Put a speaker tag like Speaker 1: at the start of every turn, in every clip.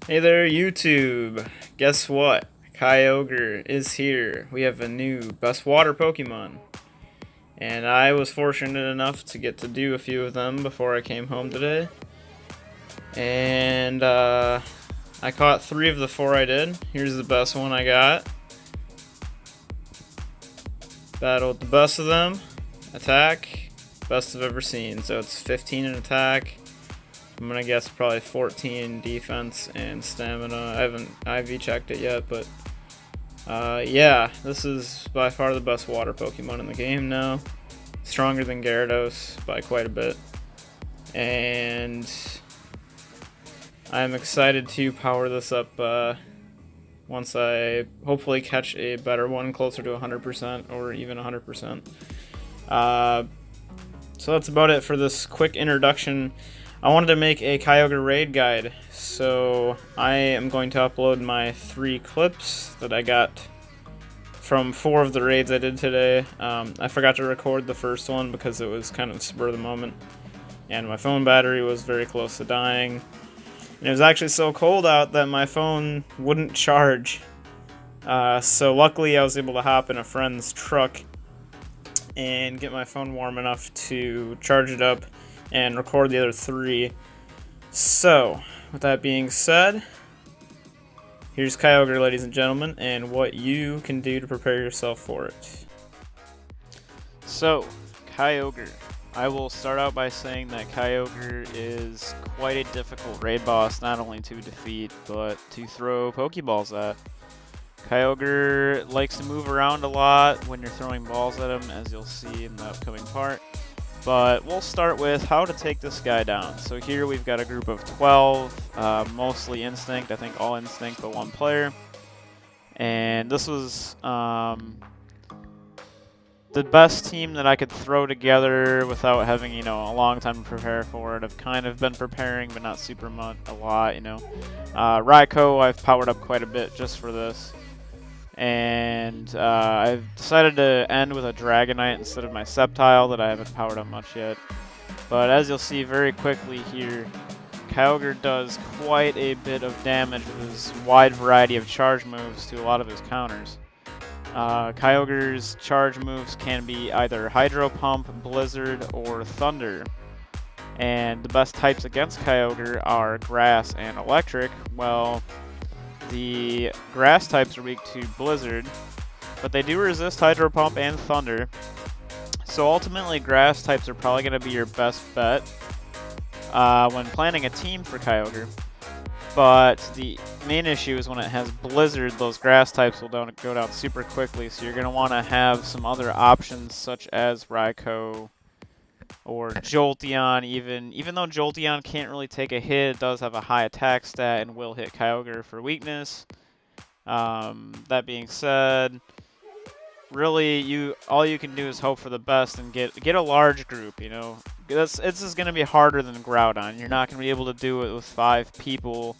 Speaker 1: Hey there, YouTube! Guess what? Kyogre is here. We have a new best water Pokemon. And I was fortunate enough to get to do a few of them before I came home today. And I caught 3 of the 4 I did. Here's the best one I got. Battled the best of them. Attack. Best I've ever seen. So it's 15 in attack. I'm gonna guess probably 14 defense and stamina. I haven't IV checked it yet, but yeah, this is by far the best water Pokemon in the game now. Stronger than Gyarados by quite a bit. And I'm excited to power this up once I hopefully catch a better one closer to 100% or even 100%. So that's about it for this quick introduction. I wanted to make a Kyogre raid guide, so I am going to upload my 3 clips that I got from 4 of the raids I did today. I forgot to record the first one because it was kind of spur of the moment, and my phone battery was very close to dying. And it was actually so cold out that my phone wouldn't charge. So luckily I was able to hop in a friend's truck and get my phone warm enough to charge it up and record the other 3. So, with that being said, here's Kyogre, ladies and gentlemen, and what you can do to prepare yourself for it. So, Kyogre. I will start out by saying that Kyogre is quite a difficult raid boss, not only to defeat, but to throw Pokeballs at. Kyogre likes to move around a lot when you're throwing balls at him, as you'll see in the upcoming part. But we'll start with how to take this guy down. So here we've got a group of 12, mostly Instinct, I think all Instinct but 1 player. And this was the best team that I could throw together without having, a long time to prepare for it. I've kind of been preparing, but not super much, a lot, Raikou I've powered up quite a bit just for this. And I've decided to end with a Dragonite instead of my Sceptile that I haven't powered up much yet. But as you'll see very quickly here, Kyogre does quite a bit of damage with his wide variety of charge moves to a lot of his counters. Kyogre's charge moves can be either Hydro Pump, Blizzard, or Thunder. And the best types against Kyogre are Grass and Electric. Well, the grass types are weak to Blizzard, but they do resist Hydro Pump and Thunder. So ultimately, grass types are probably going to be your best bet when planning a team for Kyogre. But the main issue is when it has Blizzard, those grass types will go down super quickly, so you're going to want to have some other options such as Raikou or Jolteon. Even though Jolteon can't really take a hit, it does have a high attack stat and will hit Kyogre for weakness. That being said, really all you can do is hope for the best and get a large group. It's just going to be harder than Groudon. You're not going to be able to do it with 5 people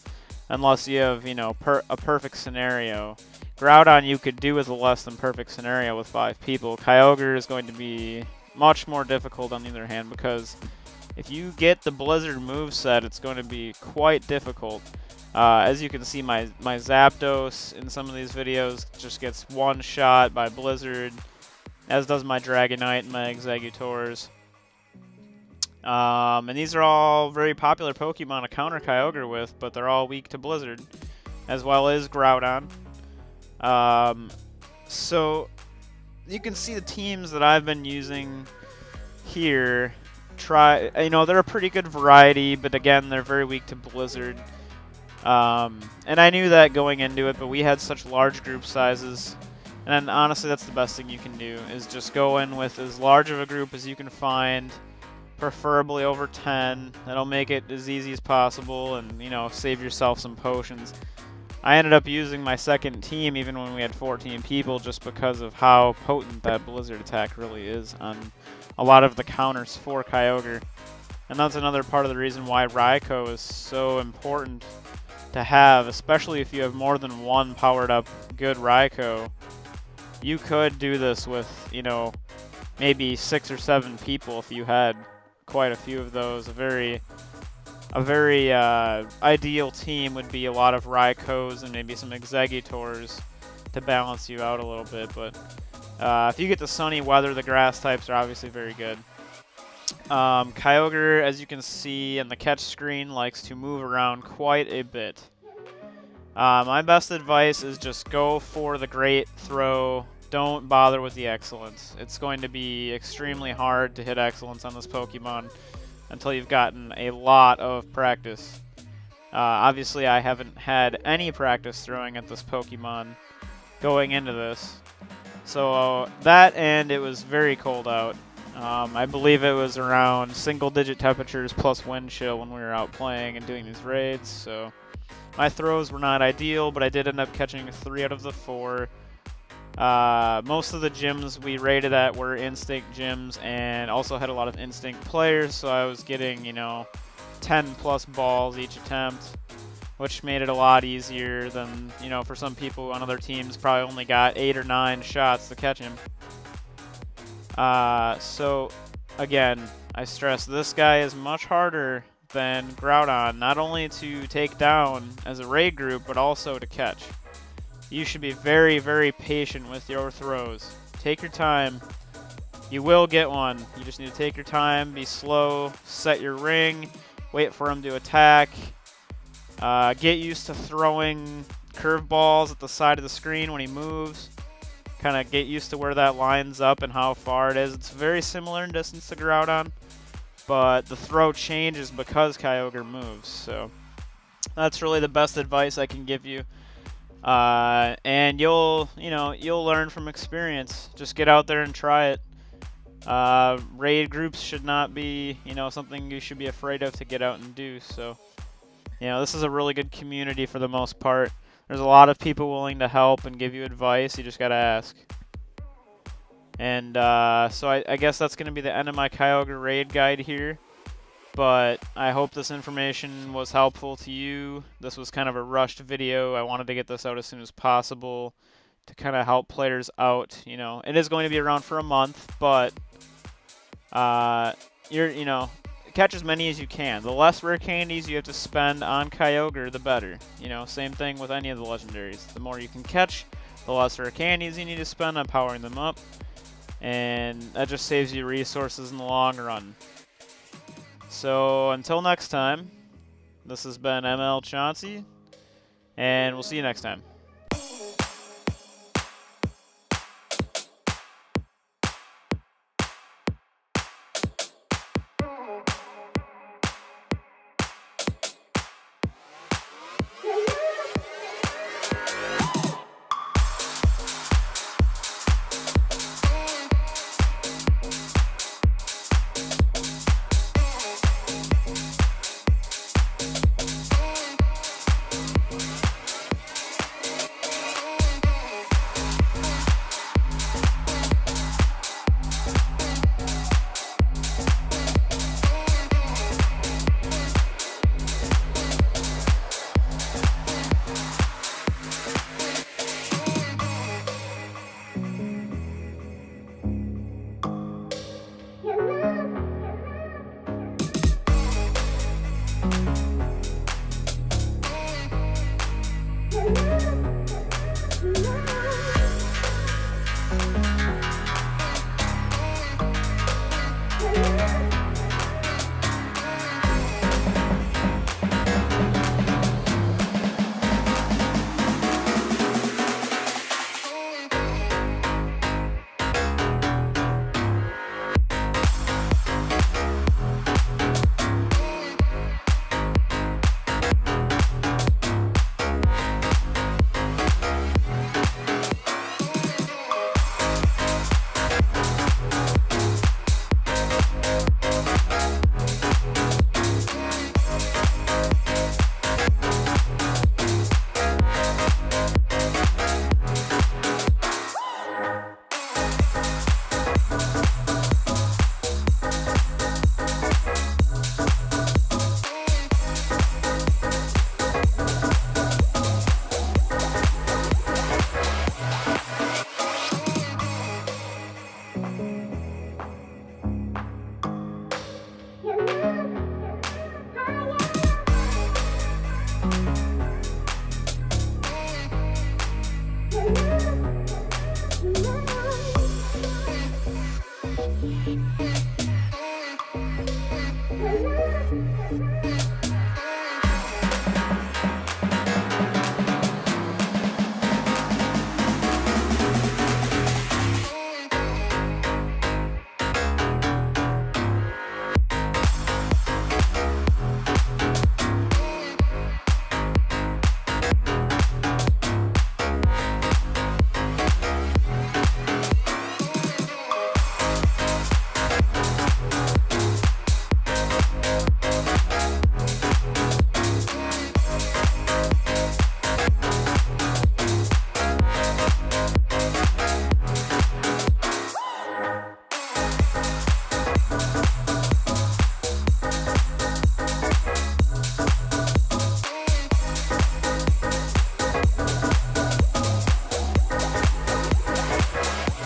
Speaker 1: unless you have a perfect scenario. Groudon you could do with a less than perfect scenario with 5 people. Kyogre is going to be much more difficult on the other hand, because if you get the Blizzard moveset, it's going to be quite difficult. As you can see, my Zapdos in some of these videos just gets one shot by Blizzard, as does my Dragonite and my Exeggutors. And these are all very popular Pokemon to counter Kyogre with, but they're all weak to Blizzard, as well as Groudon. So you can see the teams that I've been using here. They're a pretty good variety, but again, they're very weak to Blizzard. And I knew that going into it, but we had such large group sizes. And honestly, that's the best thing you can do, is just go in with as large of a group as you can find, preferably over 10. That'll make it as easy as possible and, save yourself some potions. I ended up using my second team even when we had 14 people, just because of how potent that Blizzard attack really is on a lot of the counters for Kyogre. And that's another part of the reason why Raikou is so important to have, especially if you have more than 1 powered up good Raikou. You could do this with, maybe 6 or 7 people if you had quite a few of those. A very a very ideal team would be a lot of Raikos and maybe some Exeggutors to balance you out a little bit. But if you get the sunny weather, the grass types are obviously very good. Kyogre, as you can see on the catch screen, likes to move around quite a bit. My best advice is just go for the great throw. Don't bother with the excellence. It's going to be extremely hard to hit excellence on this Pokemon until you've gotten a lot of practice. Obviously, I haven't had any practice throwing at this Pokemon going into this. So that, and it was very cold out. I believe it was around single-digit temperatures plus wind chill when we were out playing and doing these raids. So my throws were not ideal, but I did end up catching 3 out of the 4. Most of the gyms we rated at were instinct gyms and also had a lot of instinct players, so I was getting, 10 plus balls each attempt, which made it a lot easier than, for some people on other teams probably only got 8 or 9 shots to catch him. So again, I stress this guy is much harder than Groudon, not only to take down as a raid group, but also to catch. You should be very, very patient with your throws. Take your time. You will get one. You just need to take your time, be slow, set your ring, wait for him to attack. Get used to throwing curveballs at the side of the screen when he moves. Kind of get used to where that lines up and how far it is. It's very similar in distance to Groudon, but the throw changes because Kyogre moves. So that's really the best advice I can give you. And you'll learn from experience. Just get out there and try it. Raid groups should not be, something you should be afraid of to get out and do. So, this is a really good community for the most part. There's a lot of people willing to help and give you advice. You just gotta ask. And so I guess that's gonna be the end of my Kyogre raid guide here. But I hope this information was helpful to you. This was kind of a rushed video. I wanted to get this out as soon as possible to kind of help players out. It is going to be around for a month, but catch as many as you can. The less rare candies you have to spend on Kyogre, the better. Same thing with any of the legendaries. The more you can catch, the less rare candies you need to spend on powering them up, and that just saves you resources in the long run. So until next time, this has been ML Chauncey, and we'll see you next time.